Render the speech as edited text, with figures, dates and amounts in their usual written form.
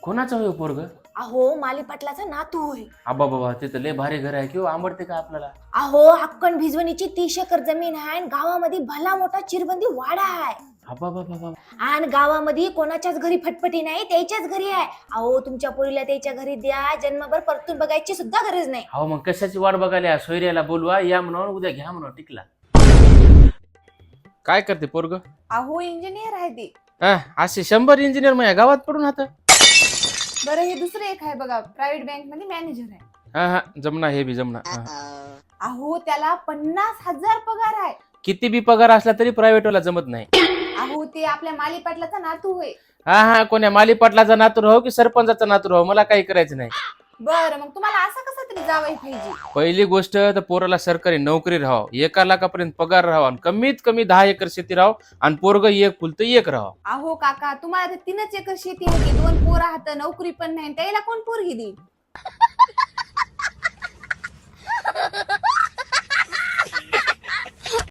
कोणाचं होय पोरग? अहो माली पाटलाचा नातू होय. आबा बाबा ते तर लय भारी घर आहे किंवा आवडते का आपल्याला? अहो हक्कन भिजवणीची 30 एकर जमीन आहे आणि गावामध्ये भला मोठा चिरबंदी वाडा आहे. आबा बाबा बाबा. आणि गावामध्ये कोणाच्याच घरी फटफटी नाही, त्याच्याच घरी आहे. अहो तुमच्या पोरीला त्याच्या घरी द्या, जन्मभर परतून बघायची सुद्धा गरज नाही. हो मग कशाची वाट बघायला? सोयऱ्याला बोलवा, या म्हणून उद्या घ्या म्हणून टिकला. काय करते पोरग? अहो इंजिनियर आहे ते. असे 100 इंजिनियर माझ्या गावात पडून आता. बरं हे दुसरं एक आहे बघा, प्रायव्हेट बँक मध्ये मॅनेजर आहे. हा जमना, हे बी जमना. अहो त्याला 50,000 पगार आहे. किती बी पगार असला तरी प्रायव्हेट वाला जमत नाही. अहो ते आपल्या माली पाटलाचा नातू होय. हा कोण्या माली पाटलाचा नातू राहो की सरपंचाचा नातू राहो, मला काही करायचं नाही. बरं मग तुम्हाला असं कसं तरी जावई पाहिजे. पहिली गोष्ट तर पोराला सरकारी नोकरी राहावं, 1 लाखापर्यंत पगार राहावा आणि कमीत कमी 10 एकर शेती राहावं आणि पोरग एक फुलत एक राहावं. अहो काका तुम्हाला तर 3 एकर शेती आहे, 2 पोरं आहेत, नोकरी पण नाही, त्याला कोण पोरगी देईल.